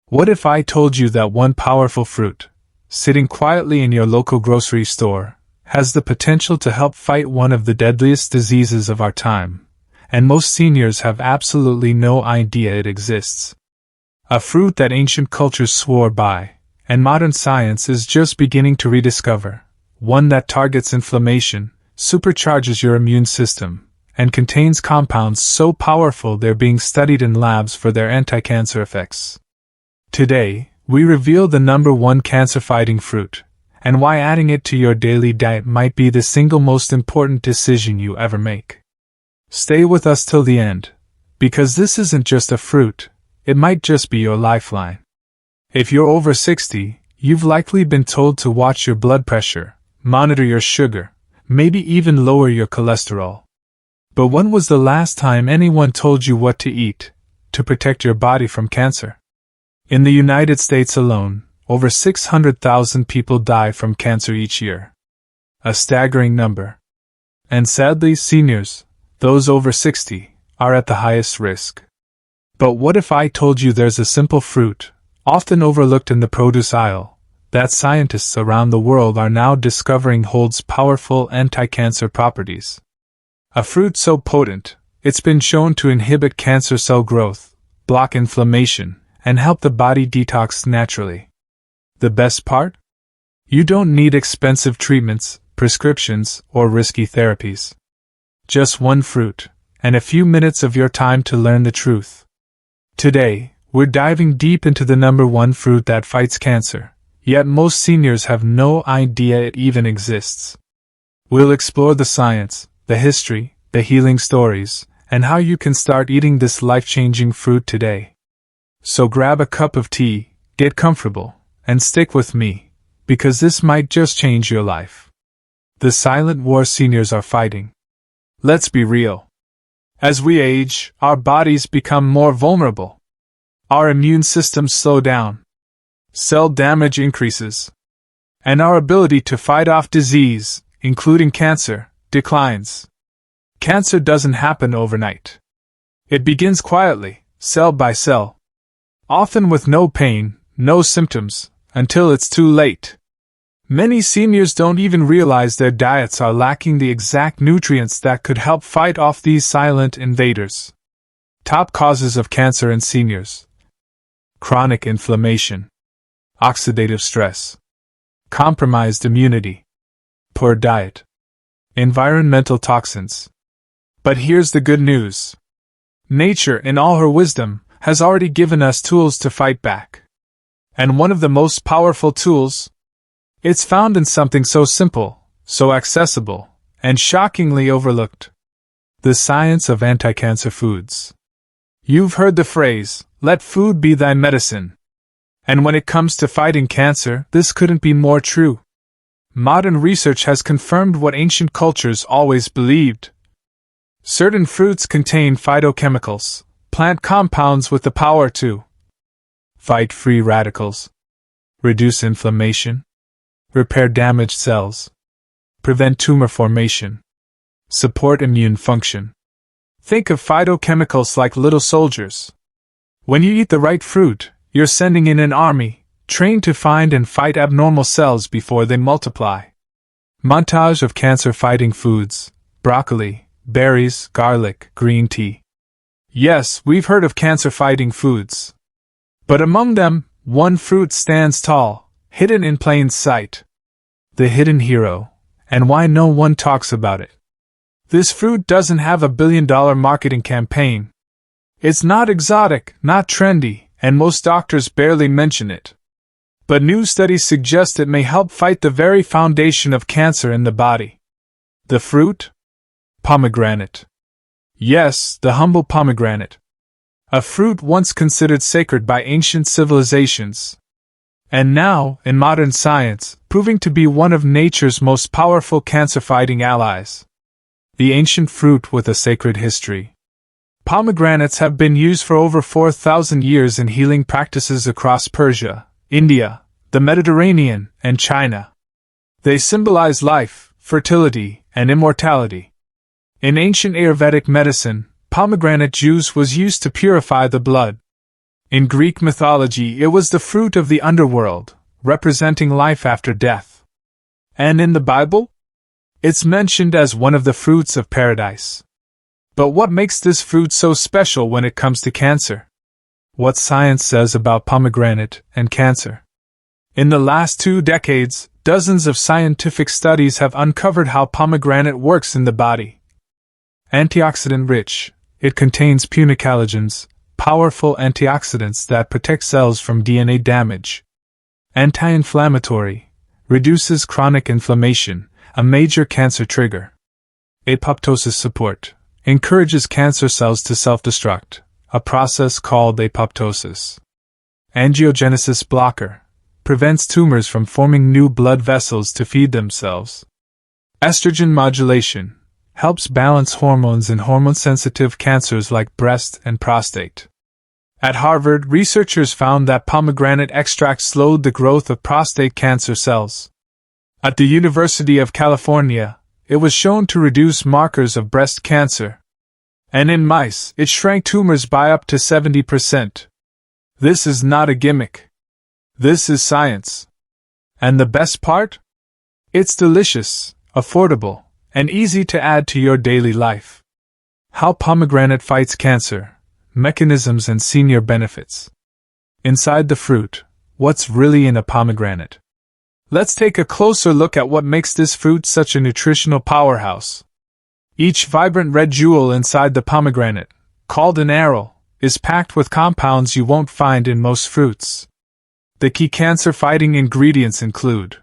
What if I told you that one powerful fruit, sitting quietly in your local grocery store, has the potential to help fight one of the deadliest diseases of our time, and most seniors have absolutely no idea it exists? A fruit that ancient cultures swore by, and modern science is just beginning to rediscover, one that targets inflammation, supercharges your immune system, and contains compounds so powerful they're being studied in labs for their anti-cancer effects. Today, we reveal the number one cancer-fighting fruit, and why adding it to your daily diet might be the single most important decision you ever make. Stay with us till the end, because this isn't just a fruit, it might just be your lifeline. If you're over 60, you've likely been told to watch your blood pressure, monitor your sugar, maybe even lower your cholesterol. But when was the last time anyone told you what to eat to protect your body from cancer? In the United States alone, over 600,000 people die from cancer each year. A staggering number. And sadly, seniors, those over 60, are at the highest risk. But what if I told you there's a simple fruit, often overlooked in the produce aisle, that scientists around the world are now discovering holds powerful anti-cancer properties? A fruit so potent, it's been shown to inhibit cancer cell growth, block inflammation, and help the body detox naturally. The best part? You don't need expensive treatments, prescriptions, or risky therapies. Just one fruit, and a few minutes of your time to learn the truth. Today, we're diving deep into the number one fruit that fights cancer, yet most seniors have no idea it even exists. We'll explore the science, the history, the healing stories, and how you can start eating this life-changing fruit today. So grab a cup of tea, get comfortable, and stick with me, because this might just change your life. The silent war seniors are fighting. Let's be real. As we age, our bodies become more vulnerable. Our immune systems slow down. Cell damage increases. And our ability to fight off disease, including cancer, declines. Cancer doesn't happen overnight. It begins quietly, cell by cell. Often with no pain, no symptoms, until it's too late. Many seniors don't even realize their diets are lacking the exact nutrients that could help fight off these silent invaders. Top causes of cancer in seniors: chronic inflammation, oxidative stress, compromised immunity, poor diet, environmental toxins. But here's the good news. Nature, in all her wisdom, has already given us tools to fight back. And one of the most powerful tools? It's found in something so simple, so accessible, and shockingly overlooked. The science of anti-cancer foods. You've heard the phrase, "Let food be thy medicine." And when it comes to fighting cancer, this couldn't be more true. Modern research has confirmed what ancient cultures always believed. Certain fruits contain phytochemicals, plant compounds with the power to fight free radicals, reduce inflammation, repair damaged cells, prevent tumor formation, support immune function. Think of phytochemicals like little soldiers. When you eat the right fruit, you're sending in an army, trained to find and fight abnormal cells before they multiply. Montage of cancer-fighting foods: broccoli, berries, garlic, green tea. Yes, we've heard of cancer-fighting foods. But among them, one fruit stands tall, hidden in plain sight. The hidden hero, and why no one talks about it. This fruit doesn't have a billion-dollar marketing campaign. It's not exotic, not trendy, and most doctors barely mention it. But new studies suggest it may help fight the very foundation of cancer in the body. The fruit? Pomegranate. Yes, the humble pomegranate. A fruit once considered sacred by ancient civilizations. And now, in modern science, proving to be one of nature's most powerful cancer-fighting allies. The ancient fruit with a sacred history. Pomegranates have been used for over 4,000 years in healing practices across Persia, India, the Mediterranean, and China. They symbolize life, fertility, and immortality. In ancient Ayurvedic medicine, pomegranate juice was used to purify the blood. In Greek mythology, it was the fruit of the underworld, representing life after death. And in the Bible, it's mentioned as one of the fruits of paradise. But what makes this fruit so special when it comes to cancer? What science says about pomegranate and cancer? In the last 2 decades, dozens of scientific studies have uncovered how pomegranate works in the body. Antioxidant-rich, it contains punicalagins, powerful antioxidants that protect cells from DNA damage. Anti-inflammatory, reduces chronic inflammation, a major cancer trigger. Apoptosis support, encourages cancer cells to self-destruct, a process called apoptosis. Angiogenesis blocker, prevents tumors from forming new blood vessels to feed themselves. Estrogen modulation, helps balance hormones in hormone-sensitive cancers like breast and prostate. At Harvard, researchers found that pomegranate extract slowed the growth of prostate cancer cells. At the University of California, it was shown to reduce markers of breast cancer. And in mice, it shrank tumors by up to 70%. This is not a gimmick. This is science. And the best part? It's delicious, affordable, and easy to add to your daily life. How pomegranate fights cancer, mechanisms and senior benefits. Inside the fruit, what's really in a pomegranate? Let's take a closer look at what makes this fruit such a nutritional powerhouse. Each vibrant red jewel inside the pomegranate, called an aril, is packed with compounds you won't find in most fruits. The key cancer-fighting ingredients include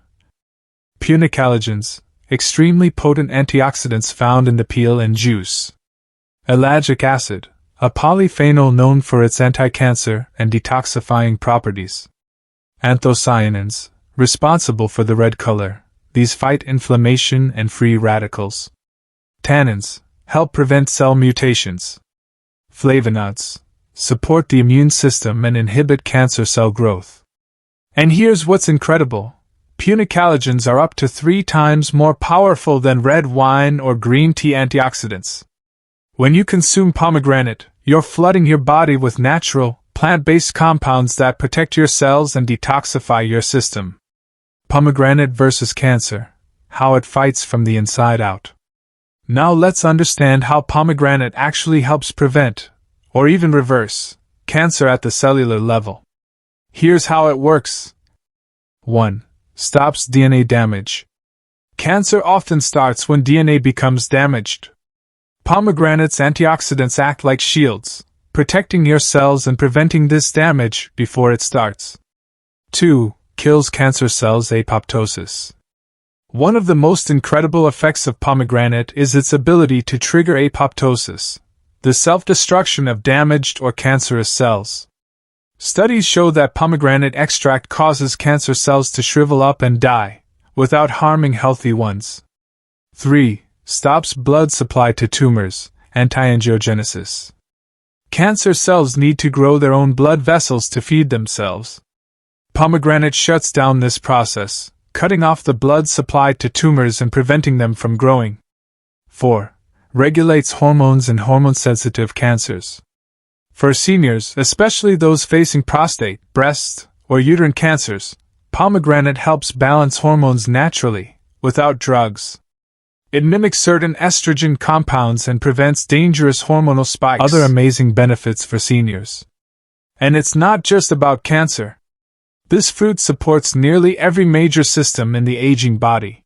punicalagins, extremely potent antioxidants found in the peel and juice. Ellagic acid, a polyphenol known for its anti-cancer and detoxifying properties. Anthocyanins, responsible for the red color, these fight inflammation and free radicals. Tannins, help prevent cell mutations. Flavonoids, support the immune system and inhibit cancer cell growth. And here's what's incredible. Punicalagins are up to 3 times more powerful than red wine or green tea antioxidants. When you consume pomegranate, you're flooding your body with natural, plant-based compounds that protect your cells and detoxify your system. Pomegranate versus cancer, how it fights from the inside out. Now let's understand how pomegranate actually helps prevent, or even reverse, cancer at the cellular level. Here's how it works. 1. Stops DNA damage. Cancer often starts when DNA becomes damaged. Pomegranate's antioxidants act like shields, protecting your cells and preventing this damage before it starts. 2. Kills cancer cells apoptosis. One of the most incredible effects of pomegranate is its ability to trigger apoptosis, the self-destruction of damaged or cancerous cells. Studies show that pomegranate extract causes cancer cells to shrivel up and die, without harming healthy ones. 3. Stops blood supply to tumors, anti-angiogenesis. Cancer cells need to grow their own blood vessels to feed themselves. Pomegranate shuts down this process, cutting off the blood supply to tumors and preventing them from growing. 4. Regulates hormones in hormone-sensitive cancers. For seniors, especially those facing prostate, breast, or uterine cancers, pomegranate helps balance hormones naturally, without drugs. It mimics certain estrogen compounds and prevents dangerous hormonal spikes. Other amazing benefits for seniors. And it's not just about cancer. This fruit supports nearly every major system in the aging body.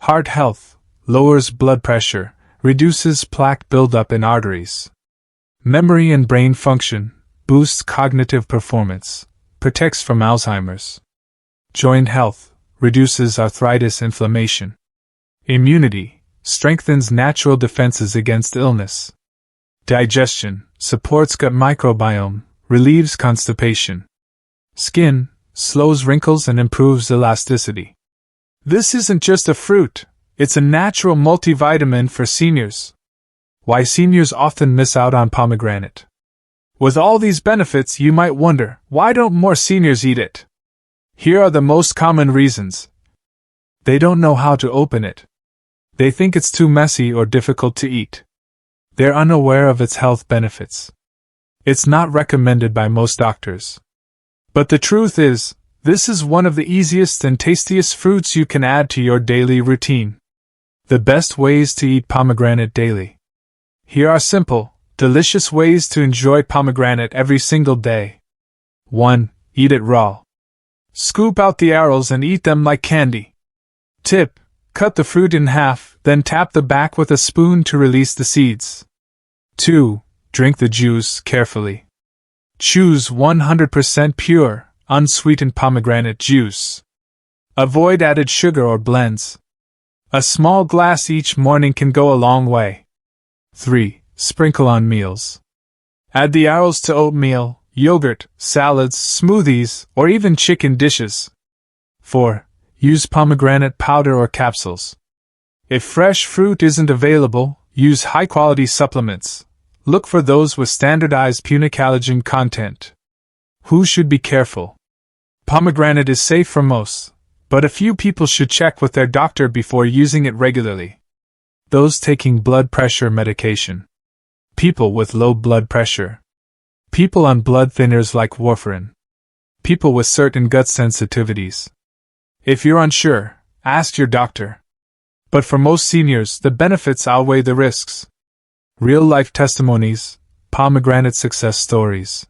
Heart health, lowers blood pressure, reduces plaque buildup in arteries. Memory and brain function, boosts cognitive performance, protects from Alzheimer's. Joint health, reduces arthritis inflammation. Immunity, strengthens natural defenses against illness. Digestion, supports gut microbiome, relieves constipation. Skin, slows wrinkles and improves elasticity. This isn't just a fruit, it's a natural multivitamin for seniors. Why seniors often miss out on pomegranate. With all these benefits, you might wonder, why don't more seniors eat it? Here are the most common reasons. They don't know how to open it. They think it's too messy or difficult to eat. They're unaware of its health benefits. It's not recommended by most doctors. But the truth is, this is one of the easiest and tastiest fruits you can add to your daily routine. The best ways to eat pomegranate daily. Here are simple, delicious ways to enjoy pomegranate every single day. 1. Eat it raw. Scoop out the arils and eat them like candy. Tip: cut the fruit in half, then tap the back with a spoon to release the seeds. 2. Drink the juice carefully. Choose 100% pure, unsweetened pomegranate juice. Avoid added sugar or blends. A small glass each morning can go a long way. 3. Sprinkle on meals. Add the arils to oatmeal, yogurt, salads, smoothies, or even chicken dishes. 4. Use pomegranate powder or capsules. If fresh fruit isn't available, use high-quality supplements. Look for those with standardized punicalagin content. Who should be careful? Pomegranate is safe for most, but a few people should check with their doctor before using it regularly. Those taking blood pressure medication. People with low blood pressure. People on blood thinners like warfarin. People with certain gut sensitivities. If you're unsure, ask your doctor. But for most seniors, the benefits outweigh the risks. Real-life testimonies, pomegranate success stories.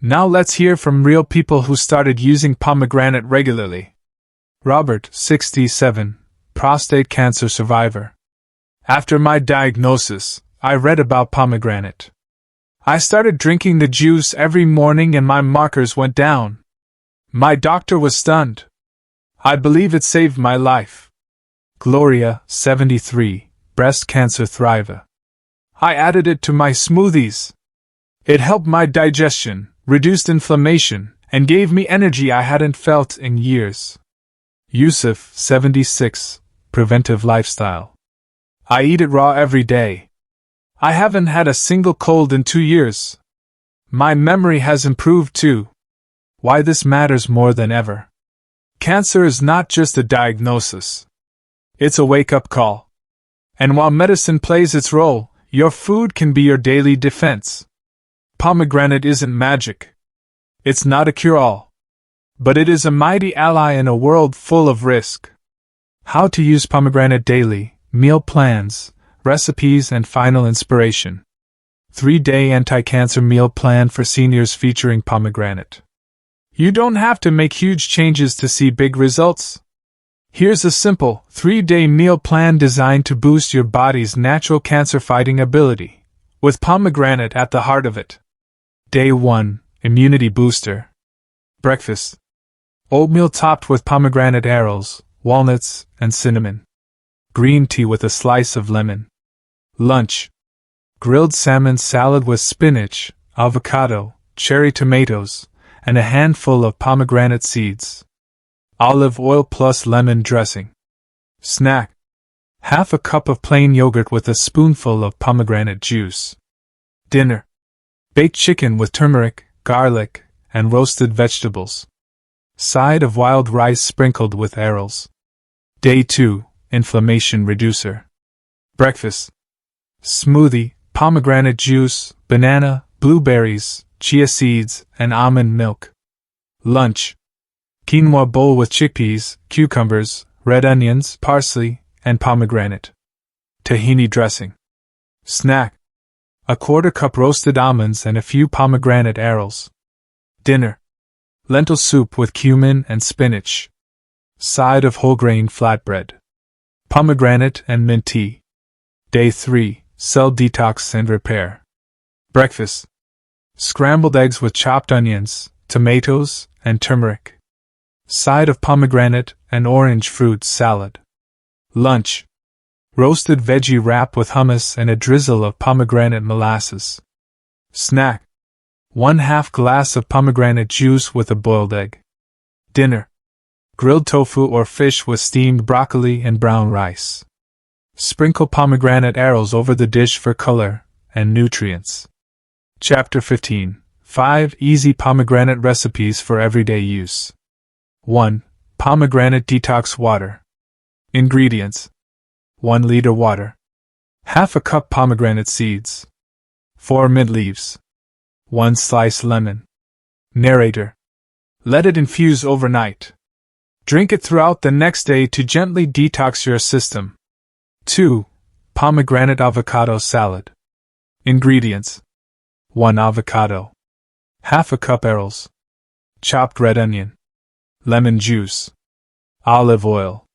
Now let's hear from real people who started using pomegranate regularly. Robert, 67, prostate cancer survivor. After my diagnosis, I read about pomegranate. I started drinking the juice every morning and my markers went down. My doctor was stunned. I believe it saved my life. Gloria, 73, breast cancer thriver. I added it to my smoothies. It helped my digestion, reduced inflammation, and gave me energy I hadn't felt in years. Yusuf, 76, preventive lifestyle. I eat it raw every day. I haven't had a single cold in 2 years. My memory has improved too. Why this matters more than ever. Cancer is not just a diagnosis. It's a wake-up call. And while medicine plays its role, your food can be your daily defense. Pomegranate isn't magic. It's not a cure-all. But it is a mighty ally in a world full of risk. How to use pomegranate daily, meal plans, recipes, and final inspiration. 3-day anti-cancer meal plan for seniors featuring pomegranate. You don't have to make huge changes to see big results. Here's a simple, 3-day meal plan designed to boost your body's natural cancer-fighting ability, with pomegranate at the heart of it. Day 1, Immunity Booster. Breakfast. Oatmeal topped with pomegranate arils, walnuts, and cinnamon. Green tea with a slice of lemon. Lunch. Grilled salmon salad with spinach, avocado, cherry tomatoes, and a handful of pomegranate seeds. Olive oil plus lemon dressing. Snack. Half a cup of plain yogurt with a spoonful of pomegranate juice. Dinner. Baked chicken with turmeric, garlic, and roasted vegetables. Side of wild rice sprinkled with arils. Day 2, Inflammation Reducer. Breakfast. Smoothie, pomegranate juice, banana, blueberries, chia seeds, and almond milk. Lunch. Quinoa bowl with chickpeas, cucumbers, red onions, parsley, and pomegranate. Tahini dressing. Snack. A 1/4 cup roasted almonds and a few pomegranate arils. Dinner. Lentil soup with cumin and spinach. Side of whole grain flatbread. Pomegranate and mint tea. Day 3, Cell Detox and Repair. Breakfast. Scrambled eggs with chopped onions, tomatoes, and turmeric. Side of pomegranate and orange fruit salad. Lunch. Roasted veggie wrap with hummus and a drizzle of pomegranate molasses. Snack. 1/2 glass of pomegranate juice with a boiled egg. Dinner. Grilled tofu or fish with steamed broccoli and brown rice. Sprinkle pomegranate arils over the dish for color and nutrients. Chapter 15. 5 Easy Pomegranate Recipes for Everyday Use. 1. Pomegranate Detox Water. Ingredients. 1 liter water. 1/2 cup pomegranate seeds. 4 mint leaves. 1 slice lemon. Narrator. Let it infuse overnight. Drink it throughout the next day to gently detox your system. 2. Pomegranate avocado salad. Ingredients: 1 avocado, half a cup arrows, chopped red onion, lemon juice, olive oil.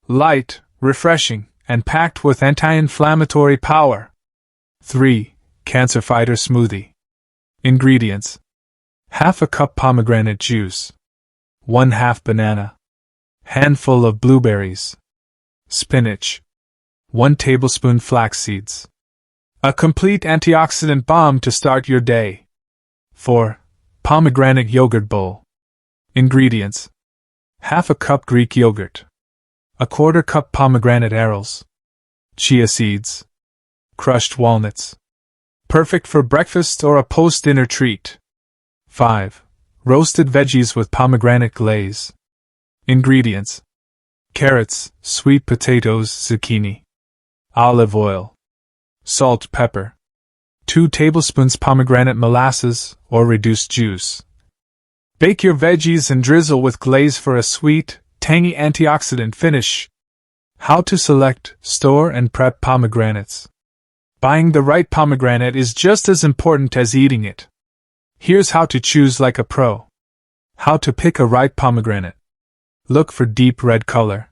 Light, refreshing, and packed with anti-inflammatory power. 3. Cancer fighter smoothie. Ingredients: half a cup pomegranate juice, 1/2 banana, handful of blueberries, spinach, 1 tablespoon flax seeds. A complete antioxidant bomb to start your day. 4. Pomegranate yogurt bowl. Ingredients: half a cup Greek yogurt, 1/4 cup pomegranate arrows, chia seeds, crushed walnuts. Perfect for breakfast or a post-dinner treat. 5. Roasted veggies with pomegranate glaze. Ingredients: carrots, sweet potatoes, zucchini, olive oil, salt, pepper, 2 tablespoons pomegranate molasses or reduced juice. Bake your veggies and drizzle with glaze for a sweet, tangy antioxidant finish. How to select, store, and prep pomegranates. Buying the right pomegranate is just as important as eating it. Here's how to choose like a pro. How to pick a right pomegranate. Look for deep red color.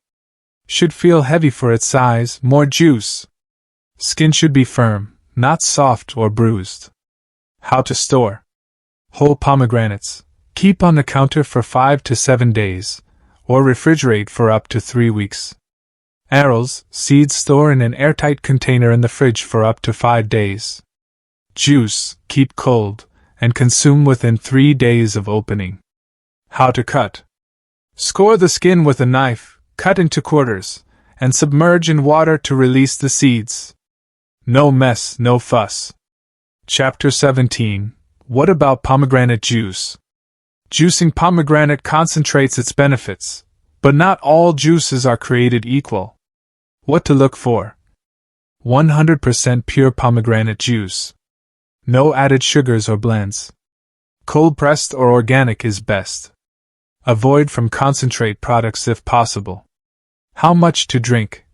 Should feel heavy for its size, more juice. Skin should be firm, not soft or bruised. How to store. Whole pomegranates. Keep on the counter for 5 to 7 days, or refrigerate for up to 3 weeks. Arrows, seeds store in an airtight container in the fridge for up to 5 days. Juice, keep cold, and consume within 3 days of opening. How to cut. Score the skin with a knife, cut into quarters, and submerge in water to release the seeds. No mess, no fuss. Chapter 17. What about pomegranate juice? Juicing pomegranate concentrates its benefits, but not all juices are created equal. What to look for? 100% pure pomegranate juice. No added sugars or blends. Cold-pressed or organic is best. Avoid from concentrate products if possible. How much to drink?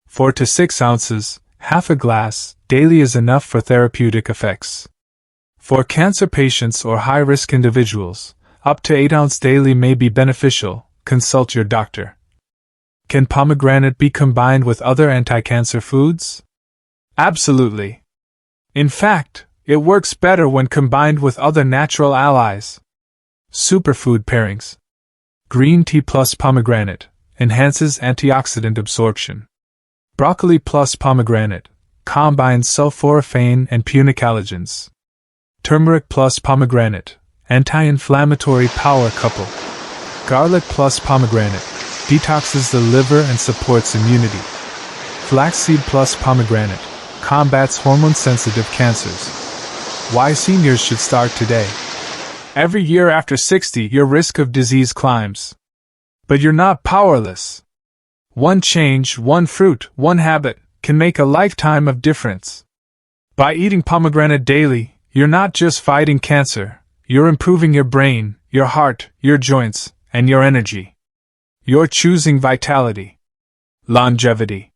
4 to 6 ounces, half a glass, daily is enough for therapeutic effects. For cancer patients or high-risk individuals, up to 8 ounces daily may be beneficial. Consult your doctor. Can pomegranate be combined with other anti-cancer foods? Absolutely. In fact, it works better when combined with other natural allies. Superfood pairings. Green tea plus pomegranate enhances antioxidant absorption. Broccoli plus pomegranate combines sulforaphane and punicalagins. Turmeric plus pomegranate anti-inflammatory power couple. Garlic plus pomegranate detoxes the liver and supports immunity. Flaxseed plus pomegranate combats hormone-sensitive cancers. Why seniors should start today. Every year after 60, your risk of disease climbs. But you're not powerless. One change, one fruit, one habit can make a lifetime of difference. By eating pomegranate daily, you're not just fighting cancer, you're improving your brain, your heart, your joints, and your energy. You're choosing vitality, longevity,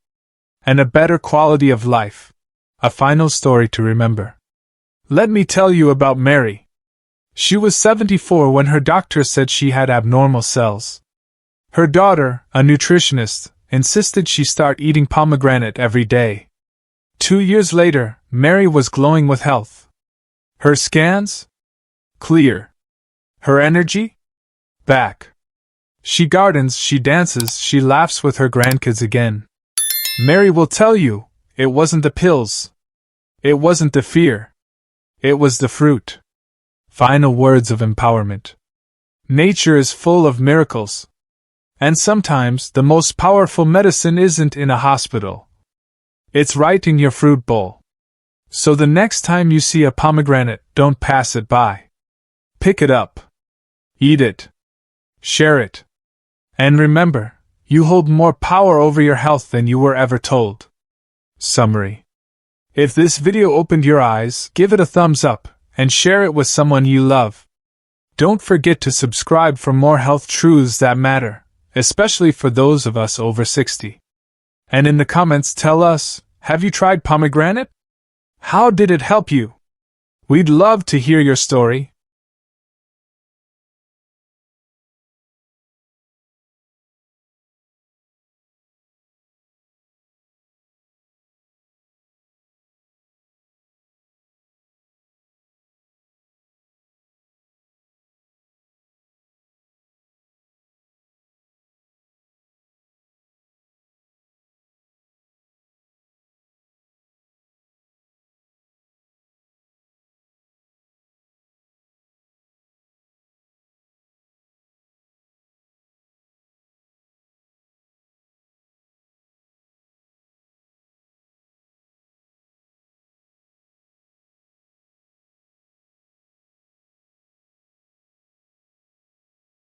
and a better quality of life. A final story to remember. Let me tell you about Mary. She was 74 when her doctor said she had abnormal cells. Her daughter, a nutritionist, insisted she start eating pomegranate every day. 2 years later, Mary was glowing with health. Her scans? Clear. Her energy? Back. She gardens, she dances, she laughs with her grandkids again. Mary will tell you, it wasn't the pills. It wasn't the fear. It was the fruit. Final words of empowerment. Nature is full of miracles. And sometimes the most powerful medicine isn't in a hospital. It's right in your fruit bowl. So the next time you see a pomegranate, don't pass it by. Pick it up. Eat it. Share it. And remember, you hold more power over your health than you were ever told. Summary. If this video opened your eyes, give it a thumbs up, and share it with someone you love. Don't forget to subscribe for more health truths that matter, especially for those of us over 60. And in the comments tell us, have you tried pomegranate? How did it help you? We'd love to hear your story.